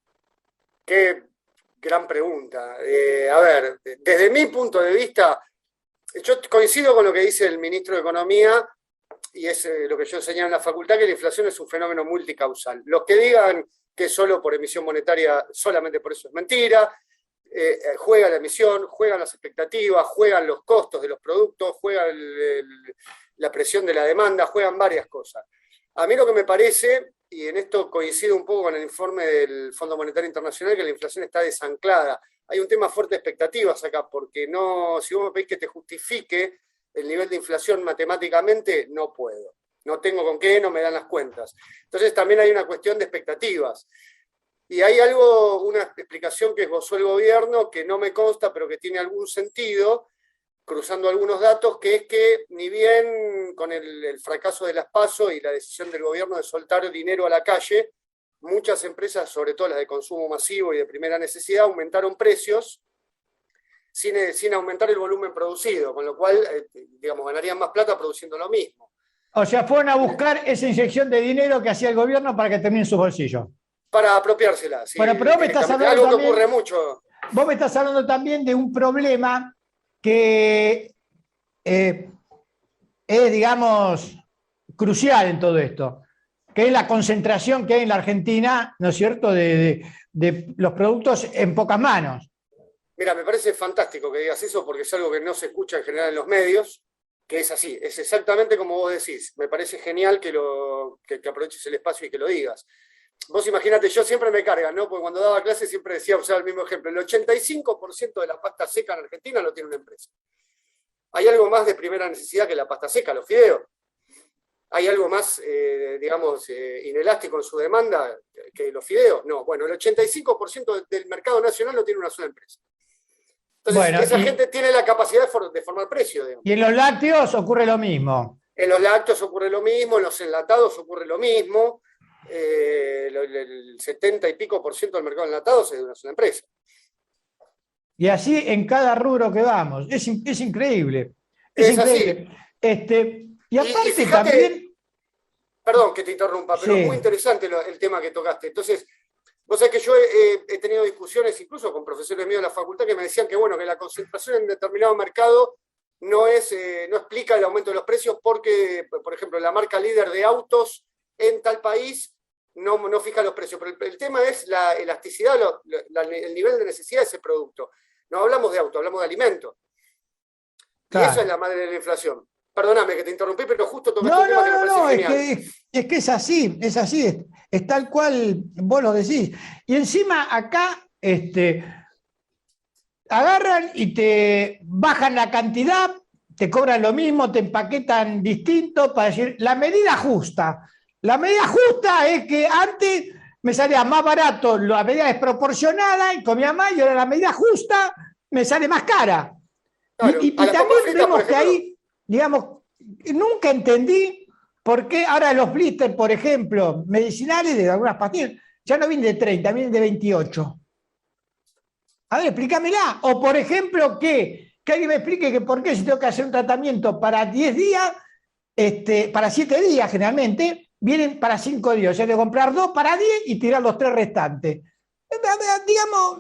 Qué gran pregunta. A ver, desde mi punto de vista, yo coincido con lo que dice el ministro de Economía, y es lo que yo enseñé en la facultad, que la inflación es un fenómeno multicausal. Los que digan que es solo por emisión monetaria, solamente por eso es mentira. Juega la emisión, juegan las expectativas, juegan los costos de los productos, juega la presión de la demanda, juegan varias cosas. A mí lo que me parece, y en esto coincido un poco con el informe del Fondo Monetario Internacional, que la inflación está desanclada. Hay un tema fuerte de expectativas acá, porque si vos me pedís que te justifique el nivel de inflación matemáticamente, no puedo. No tengo con qué, no me dan las cuentas. Entonces también hay una cuestión de expectativas. Y hay una explicación que esbozó el gobierno, que no me consta, pero que tiene algún sentido, cruzando algunos datos, que es que ni bien con el fracaso de las PASO y la decisión del gobierno de soltar dinero a la calle, muchas empresas, sobre todo las de consumo masivo y de primera necesidad, aumentaron precios sin aumentar el volumen producido, con lo cual, ganarían más plata produciendo lo mismo. O sea, fueron a buscar esa inyección de dinero que hacía el gobierno para que termine en sus bolsillos. Para apropiársela, sí. Bueno, pero vos me estás hablando algo también, que ocurre mucho. Vos me estás hablando también de un problema que es, digamos, crucial en todo esto, que es la concentración que hay en la Argentina, ¿no es cierto?, de los productos en pocas manos. Mira, me parece fantástico que digas eso, porque es algo que no se escucha en general en los medios, que es así, es exactamente como vos decís. Me parece genial que aproveches el espacio y que lo digas. Vos imagínate, yo siempre me cargan, ¿no? Porque cuando daba clases siempre decía, usaba el mismo ejemplo, el 85% de la pasta seca en Argentina lo tiene una empresa. ¿Hay algo más de primera necesidad que la pasta seca, los fideos? ¿Hay algo más, inelástico en su demanda que los fideos? No, bueno, el 85% del mercado nacional lo tiene una sola empresa. Entonces, esa gente tiene la capacidad de formar precio, digamos. Y en los lácteos ocurre lo mismo. En los lácteos ocurre lo mismo, en los enlatados ocurre lo mismo. El 70 y pico % del mercado de enlatados es de una sola empresa. Y así en cada rubro que vamos. Es increíble. Es increíble. Y aparte fíjate, también... Perdón que te interrumpa, pero sí, muy interesante el tema que tocaste. Entonces, vos sabés que yo he tenido discusiones incluso con profesores míos de la facultad que me decían que la concentración en determinado mercado no explica el aumento de los precios porque, por ejemplo, la marca líder de autos en tal país no fija los precios. Pero el tema es la elasticidad, el nivel de necesidad de ese producto. No hablamos de auto, hablamos de alimentos. Claro. Y eso es la madre de la inflación. Perdóname que te interrumpí, pero justo tocaste un tema que me parece genial. Es que es así, es tal cual vos lo decís. Y encima acá agarran y te bajan la cantidad, te cobran lo mismo, te empaquetan distinto para decir la medida justa. La medida justa es que antes me salía más barato la medida desproporcionada y comía más, y ahora la medida justa me sale más cara. Claro, y también vemos que ahí, digamos, nunca entendí por qué ahora los blisters, por ejemplo, medicinales de algunas pastillas, ya no vienen de 30, vienen de 28. A ver, explícamela. O, por ejemplo, que alguien me explique que por qué si tengo que hacer un tratamiento para 10 días, para 7 días generalmente, vienen para 5 días. O sea, de comprar 2 para 10 y tirar los 3 restantes. Digamos,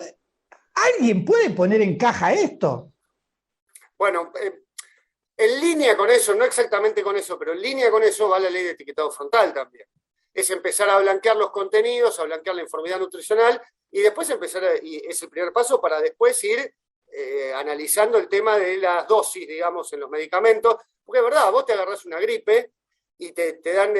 ¿alguien puede poner en caja esto? Bueno, en línea con eso, no exactamente con eso, pero en línea con eso va la ley de etiquetado frontal también. es empezar a blanquear los contenidos, a blanquear la información nutricional, y después y es el primer paso para después ir analizando el tema de las dosis, digamos, en los medicamentos, porque es verdad, vos te agarrás una gripe y te dan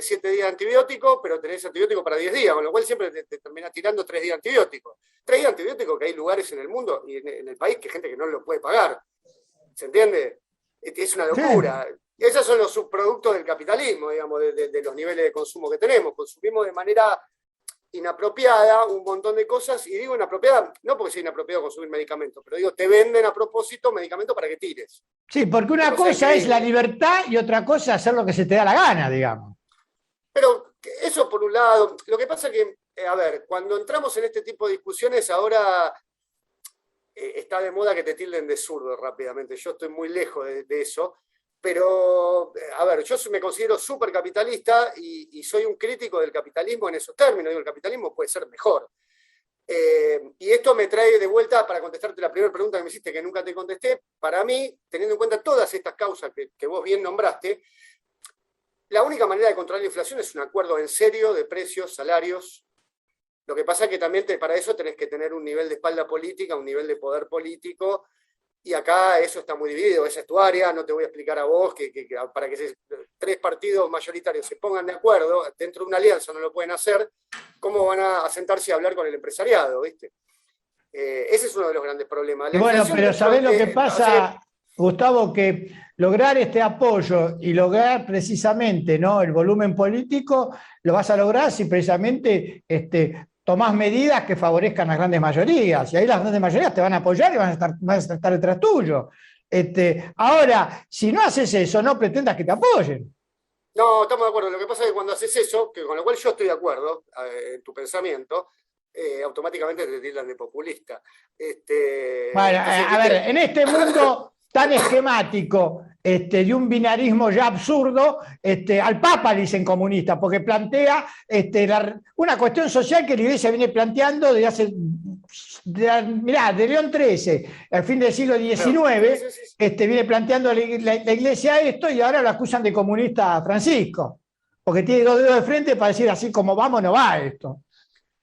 7 días de antibiótico, pero tenés antibiótico para 10 días, con lo cual siempre te terminás tirando 3 días de antibiótico. 3 días de antibiótico que hay lugares en el mundo y en el país que hay gente que no lo puede pagar. ¿Se entiende? Es una locura. Sí. Esos son los subproductos del capitalismo, digamos, de los niveles de consumo que tenemos. Consumimos de manera inapropiada un montón de cosas, y digo inapropiada, no porque sea inapropiado consumir medicamentos, pero digo, te venden a propósito medicamentos para que tires. Sí, porque una cosa es la libertad y otra cosa es hacer lo que se te da la gana, digamos. Pero eso por un lado. Lo que pasa es que, a ver, cuando entramos en este tipo de discusiones, ahora está de moda que te tilden de zurdo rápidamente. Yo estoy muy lejos de eso. Pero, a ver, yo me considero súper capitalista y soy un crítico del capitalismo en esos términos. Digo, el capitalismo puede ser mejor. Y esto me trae de vuelta para contestarte la primera pregunta que me hiciste, que nunca te contesté. Para mí, teniendo en cuenta todas estas causas que vos bien nombraste, la única manera de controlar la inflación es un acuerdo en serio de precios, salarios. Lo que pasa es que también para eso tenés que tener un nivel de espalda política, un nivel de poder político. Y acá eso está muy dividido, esa es tu área, no te voy a explicar a vos que para que 3 partidos mayoritarios se pongan de acuerdo, dentro de una alianza no lo pueden hacer, ¿cómo van a sentarse a hablar con el empresariado? ¿Viste? Ese es uno de los grandes problemas. Bueno, pero ¿sabés lo que pasa, Gustavo? Que lograr este apoyo y lograr precisamente, ¿no?, el volumen político, lo vas a lograr si precisamente tomás medidas que favorezcan a las grandes mayorías, y ahí las grandes mayorías te van a apoyar y van a estar detrás tuyo. Ahora, si no haces eso, no pretendas que te apoyen. No, estamos de acuerdo. Lo que pasa es que cuando haces eso, con lo cual yo estoy de acuerdo en tu pensamiento, automáticamente te tildan de populista. Bueno, a ver, en este mundo tan esquemático de un binarismo ya absurdo, al Papa le dicen comunista, porque plantea una cuestión social que la Iglesia viene planteando desde hace, mirá, de León XIII, al fin del siglo XIX, viene planteando la Iglesia esto, y ahora lo acusan de comunista a Francisco, porque tiene 2 dedos de frente para decir así como vamos, no va esto.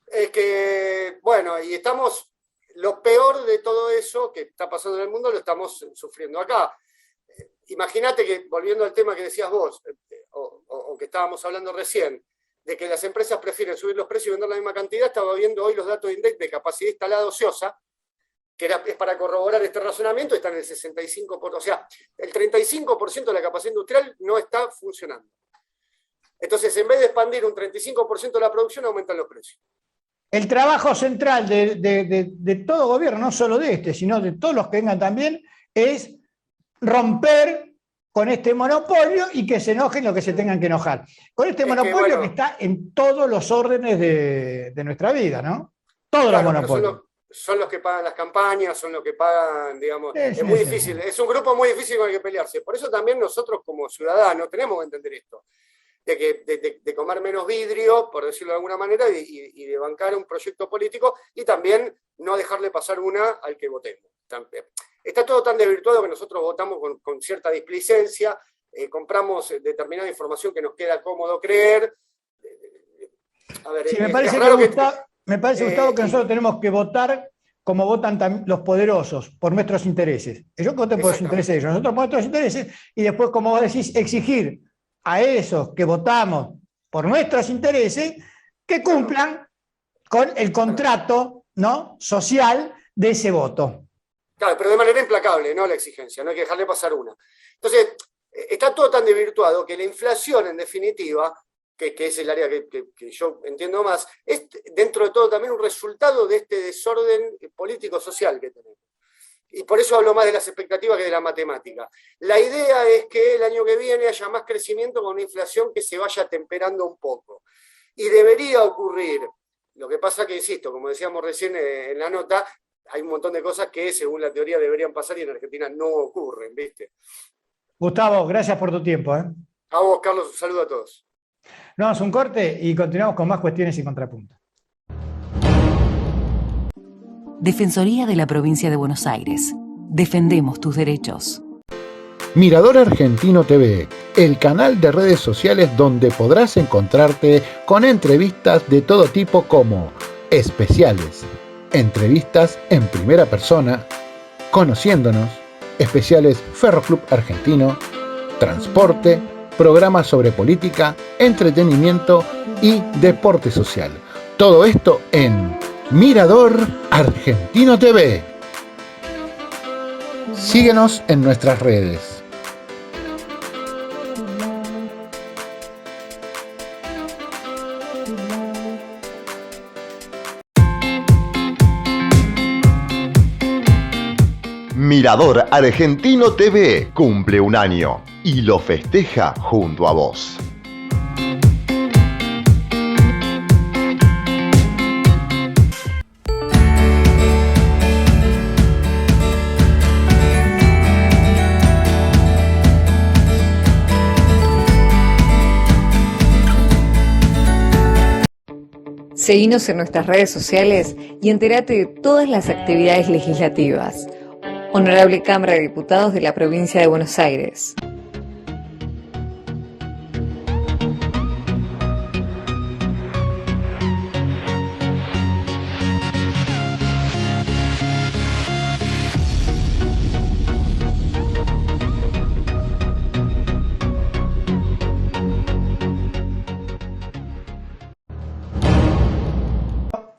Es que, bueno, y estamos... Lo peor de todo eso que está pasando en el mundo lo estamos sufriendo acá. Imagínate que, volviendo al tema que decías vos, o que estábamos hablando recién, de que las empresas prefieren subir los precios y vender la misma cantidad, estaba viendo hoy los datos de INDEC de capacidad instalada ociosa, que es para corroborar este razonamiento, está en el 65%, o sea, el 35% de la capacidad industrial no está funcionando. Entonces, en vez de expandir un 35% de la producción, aumentan los precios. El trabajo central de todo gobierno, no solo de sino de todos los que vengan también, es romper con este monopolio y que se enojen los que se tengan que enojar. Con este monopolio que está en todos los órdenes de nuestra vida, ¿no? Todos los monopolios. Son los que pagan las campañas, son los que pagan, digamos, es muy difícil, es un grupo muy difícil con el que pelearse. Por eso también nosotros como ciudadanos tenemos que entender esto. De comer menos vidrio, por decirlo de alguna manera, y de bancar un proyecto político, y también no dejarle pasar una al que votemos. Está todo tan desvirtuado que nosotros votamos con cierta displicencia, compramos determinada información que nos queda cómodo creer. A ver, sí, me parece, Gustavo, que nosotros tenemos que votar como votan los poderosos, por nuestros intereses. Ellos voten por los intereses de ellos, nosotros por nuestros intereses, y después, como vos decís, exigir a esos que votamos por nuestros intereses que cumplan con el contrato, ¿no?, social de ese voto. Claro, pero de manera implacable, no la exigencia, no hay que dejarle pasar una. Entonces, está todo tan desvirtuado que la inflación, en definitiva, que es el área que yo entiendo más, es dentro de todo también un resultado de este desorden político-social que tenemos. Y por eso hablo más de las expectativas que de la matemática. La idea es que el año que viene haya más crecimiento con una inflación que se vaya temperando un poco. Y debería ocurrir. Lo que pasa que, insisto, como decíamos recién en la nota, hay un montón de cosas que según la teoría deberían pasar y en Argentina no ocurren, ¿viste? Gustavo, gracias por tu tiempo. A vos, Carlos, un saludo a todos. Nos damos un corte y continuamos con más cuestiones y contrapuntos. Defensoría de la Provincia de Buenos Aires. Defendemos tus derechos. Mirador Argentino TV, el canal de redes sociales donde podrás encontrarte con entrevistas de todo tipo como especiales, entrevistas en primera persona, conociéndonos, especiales Ferro Club Argentino, transporte, programas sobre política, entretenimiento y deporte social. Todo esto en Mirador Argentino TV. Síguenos en nuestras redes. Mirador Argentino TV cumple un año y lo festeja junto a vos. Seguinos en nuestras redes sociales y entérate de todas las actividades legislativas. Honorable Cámara de Diputados de la Provincia de Buenos Aires.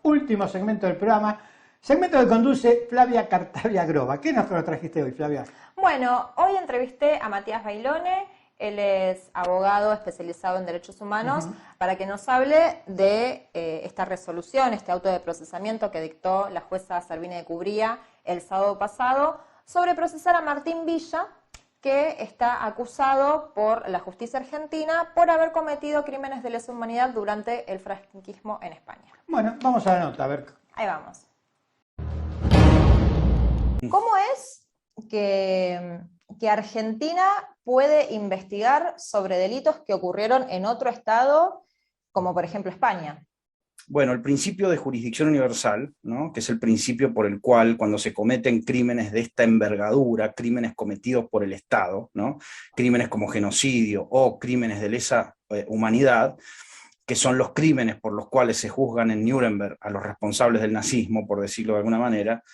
Último segmento del programa. Segmento que conduce Flavia Cartavia Groba. ¿Qué nos trajiste hoy, Flavia? Bueno, hoy entrevisté a Matías Bailone, él es abogado especializado en derechos humanos, para que nos hable de esta resolución, este auto de procesamiento que dictó la jueza Servine de Cubría el sábado pasado, sobre procesar a Martín Villa, que está acusado por la justicia argentina por haber cometido crímenes de lesa humanidad durante el franquismo en España. Bueno, vamos a la nota, a ver. Ahí vamos. ¿Cómo es que Argentina puede investigar sobre delitos que ocurrieron en otro estado, como por ejemplo España? Bueno, el principio de jurisdicción universal, ¿no?, que es el principio por el cual cuando se cometen crímenes de esta envergadura, crímenes cometidos por el Estado, ¿no?, crímenes como genocidio o crímenes de lesa humanidad, que son los crímenes por los cuales se juzgan en Nuremberg a los responsables del nazismo, por decirlo de alguna manera.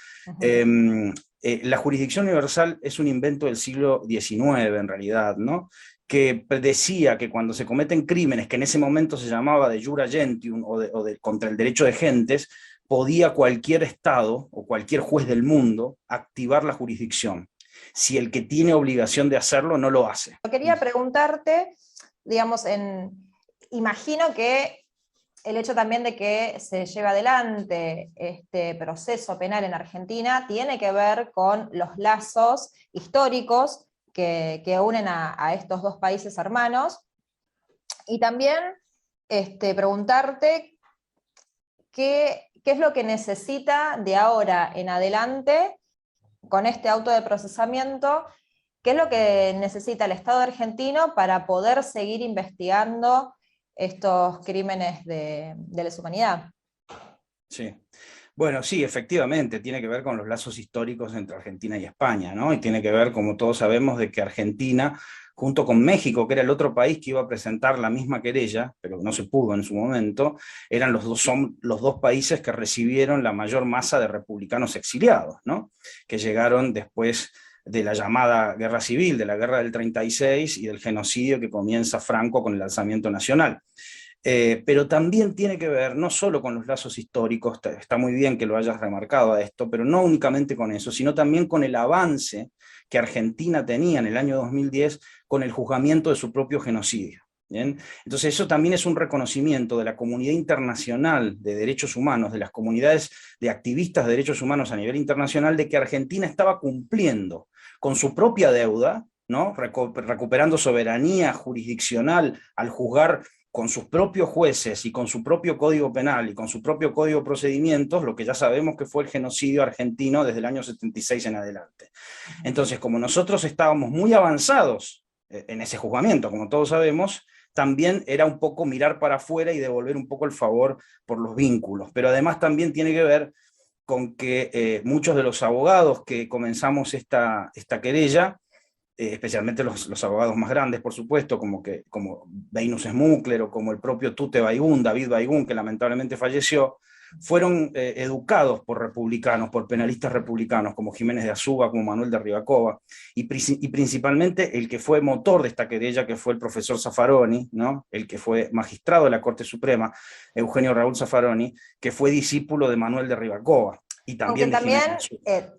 La jurisdicción universal es un invento del siglo XIX, en realidad, ¿no?, que decía que cuando se cometen crímenes, que en ese momento se llamaba de jura gentium, contra el derecho de gentes, podía cualquier Estado o cualquier juez del mundo activar la jurisdicción, si el que tiene obligación de hacerlo no lo hace. Quería preguntarte, digamos, imagino que el hecho también de que se lleve adelante este proceso penal en Argentina tiene que ver con los lazos históricos que unen a estos dos países hermanos, y también preguntarte qué es lo que necesita de ahora en adelante con este auto de procesamiento, qué es lo que necesita el Estado argentino para poder seguir investigando estos crímenes de lesa humanidad. Sí. Bueno, sí, efectivamente, tiene que ver con los lazos históricos entre Argentina y España, ¿no? Y tiene que ver, como todos sabemos, de que Argentina, junto con México, que era el otro país que iba a presentar la misma querella, pero no se pudo en su momento, eran los dos países que recibieron la mayor masa de republicanos exiliados, ¿no?, que llegaron después de la llamada guerra civil, de la guerra del 36 y del genocidio que comienza Franco con el alzamiento nacional. Pero también tiene que ver no solo con los lazos históricos, está muy bien que lo hayas remarcado a esto, pero no únicamente con eso, sino también con el avance que Argentina tenía en el año 2010 con el juzgamiento de su propio genocidio. ¿Bien? Entonces eso también es un reconocimiento de la comunidad internacional de derechos humanos, de las comunidades de activistas de derechos humanos a nivel internacional, de que Argentina estaba cumpliendo con su propia deuda, ¿no?, recuperando soberanía jurisdiccional al juzgar con sus propios jueces y con su propio código penal y con su propio código de procedimientos, lo que ya sabemos que fue el genocidio argentino desde el año 76 en adelante. Entonces, como nosotros estábamos muy avanzados en ese juzgamiento, como todos sabemos, también era un poco mirar para afuera y devolver un poco el favor por los vínculos. Pero además también tiene que ver con que muchos de los abogados que comenzamos esta querella, especialmente los abogados más grandes, por supuesto, como Beinus Smukler o como el propio Tute Baygun, David Baygun, que lamentablemente falleció, fueron educados por republicanos, por penalistas republicanos, como Jiménez de Azúa, como Manuel de Rivacova, y principalmente el que fue motor de esta querella, que fue el profesor Zaffaroni, ¿no? El que fue magistrado de la Corte Suprema, Eugenio Raúl Zaffaroni, que fue discípulo de Manuel de Rivacova, y también de Jiménez de Azúa.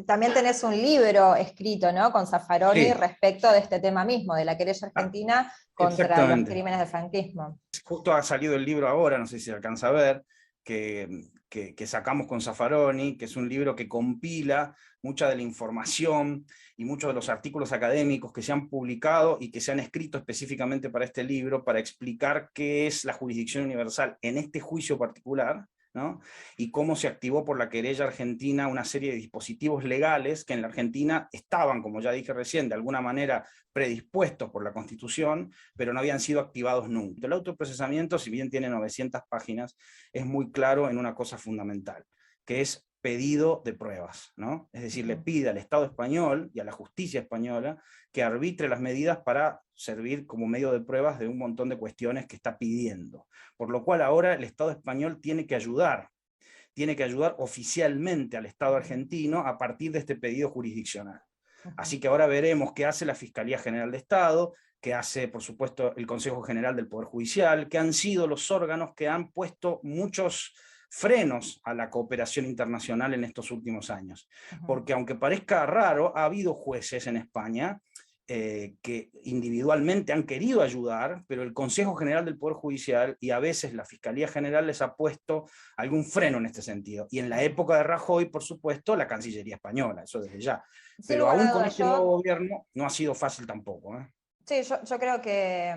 También tenés un libro escrito, ¿no?, con Zaffaroni respecto de este tema mismo, de la querella argentina contra los crímenes del franquismo. Justo ha salido el libro ahora, no sé si se alcanza a ver, que sacamos con Zaffaroni, que es un libro que compila mucha de la información y muchos de los artículos académicos que se han publicado y que se han escrito específicamente para este libro, para explicar qué es la jurisdicción universal en este juicio particular, ¿no? Y cómo se activó por la querella argentina una serie de dispositivos legales que en la Argentina estaban, como ya dije recién, de alguna manera predispuestos por la Constitución, pero no habían sido activados nunca. El autoprocesamiento, si bien tiene 900 páginas, es muy claro en una cosa fundamental, que es pedido de pruebas, ¿no? Es decir, le pide al Estado español y a la justicia española que arbitre las medidas para servir como medio de pruebas de un montón de cuestiones que está pidiendo. Por lo cual ahora el Estado español tiene que ayudar oficialmente al Estado argentino a partir de este pedido jurisdiccional. Así que ahora veremos qué hace la Fiscalía General de Estado, qué hace, por supuesto, el Consejo General del Poder Judicial, que han sido los órganos que han puesto muchos frenos a la cooperación internacional en estos últimos años. Porque aunque parezca raro, ha habido jueces en España que individualmente han querido ayudar, pero el Consejo General del Poder Judicial y a veces la Fiscalía General les ha puesto algún freno en este sentido. Y en la época de Rajoy, por supuesto, la Cancillería Española, eso desde ya. Pero aún con este nuevo gobierno no ha sido fácil tampoco. Sí, yo creo que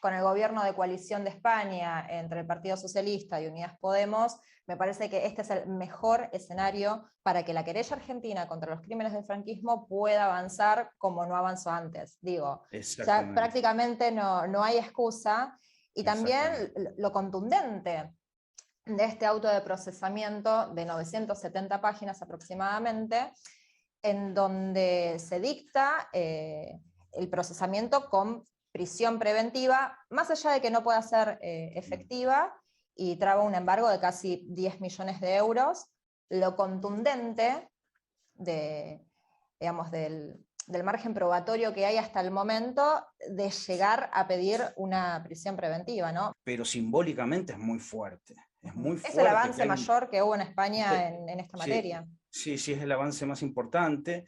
con el gobierno de coalición de España entre el Partido Socialista y Unidas Podemos, me parece que este es el mejor escenario para que la querella argentina contra los crímenes del franquismo pueda avanzar como no avanzó antes. Digo, ya prácticamente no hay excusa, y también lo contundente de este auto de procesamiento de 970 páginas aproximadamente, en donde se dicta el procesamiento con prisión preventiva, más allá de que no pueda ser efectiva, y traba un embargo de casi 10 millones de euros, lo contundente digamos, del margen probatorio que hay hasta el momento de llegar a pedir una prisión preventiva, ¿no? Pero simbólicamente es muy fuerte. Es el avance mayor que hubo en España en esta materia. Sí, es el avance más importante.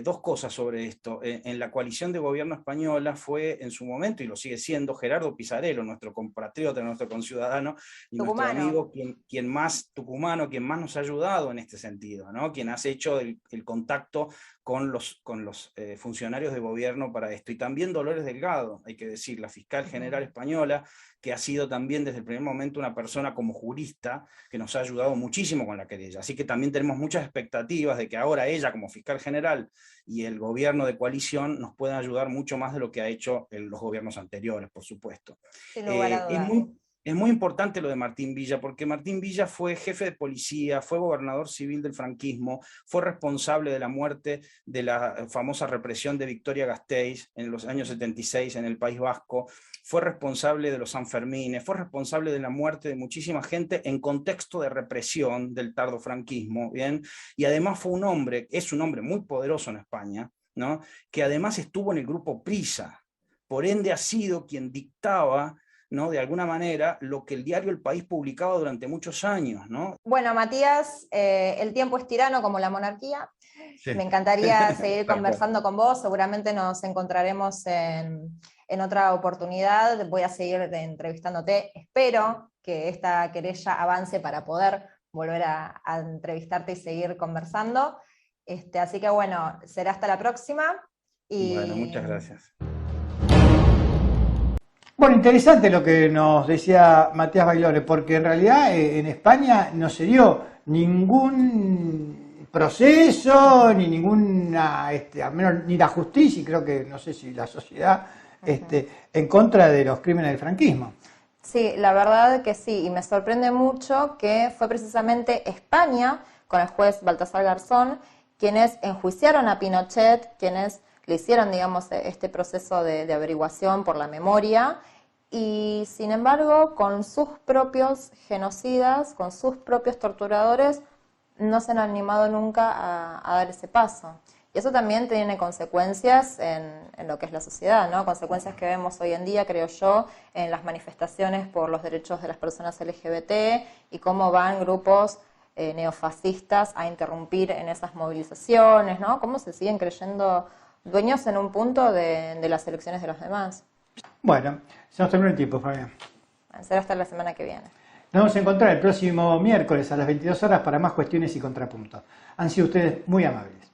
Dos cosas sobre esto. En la coalición de gobierno española fue en su momento, y lo sigue siendo, Gerardo Pisarello, nuestro compatriota, nuestro conciudadano y nuestro amigo, quien más nos ha ayudado en este sentido, ¿no? Quien ha hecho el contacto con los funcionarios de gobierno para esto. Y también Dolores Delgado, hay que decir, la fiscal general española, que ha sido también desde el primer momento una persona como jurista que nos ha ayudado muchísimo con la querella. Así que también tenemos muchas expectativas de que ahora ella como fiscal general y el gobierno de coalición nos puedan ayudar mucho más de lo que ha hecho en los gobiernos anteriores, por supuesto. Sin lugar a dudas. Es muy importante lo de Martín Villa, porque Martín Villa fue jefe de policía, fue gobernador civil del franquismo, fue responsable de la muerte de la famosa represión de Victoria Gasteiz en los años 76 en el País Vasco, fue responsable de los Sanfermines, fue responsable de la muerte de muchísima gente en contexto de represión del tardo franquismo, ¿bien? Y además es un hombre muy poderoso en España, ¿no? Que además estuvo en el grupo Prisa, por ende ha sido quien dictaba, ¿no?, de alguna manera, lo que el diario El País publicaba durante muchos años, ¿no? Bueno, Matías, el tiempo es tirano como la monarquía. Sí. Me encantaría seguir conversando con vos, seguramente nos encontraremos en otra oportunidad, voy a seguir entrevistándote, espero que esta querella avance para poder volver a entrevistarte y seguir conversando, así que bueno, será hasta la próxima. Bueno, muchas gracias. Bueno, interesante lo que nos decía Matías Bailone, porque en realidad en España no se dio ningún proceso, ni ninguna, al menos ni la justicia, y creo que, no sé si la sociedad, en contra de los crímenes del franquismo. Sí, la verdad que sí, y me sorprende mucho que fue precisamente España, con el juez Baltasar Garzón, quienes enjuiciaron a Pinochet, quienes le hicieron, digamos, este proceso de averiguación por la memoria, y sin embargo, con sus propios genocidas, con sus propios torturadores, no se han animado nunca a dar ese paso. Y eso también tiene consecuencias en lo que es la sociedad, ¿no? Consecuencias que vemos hoy en día, creo yo, en las manifestaciones por los derechos de las personas LGBT y cómo van grupos neofascistas a interrumpir en esas movilizaciones, ¿no? Cómo se siguen creyendo dueños en un punto de las elecciones de los demás. Bueno, se nos terminó el tiempo, Fabián. Será hasta la semana que viene. Nos vamos a encontrar el próximo miércoles a las 22 horas para más cuestiones y contrapuntos. Han sido ustedes muy amables.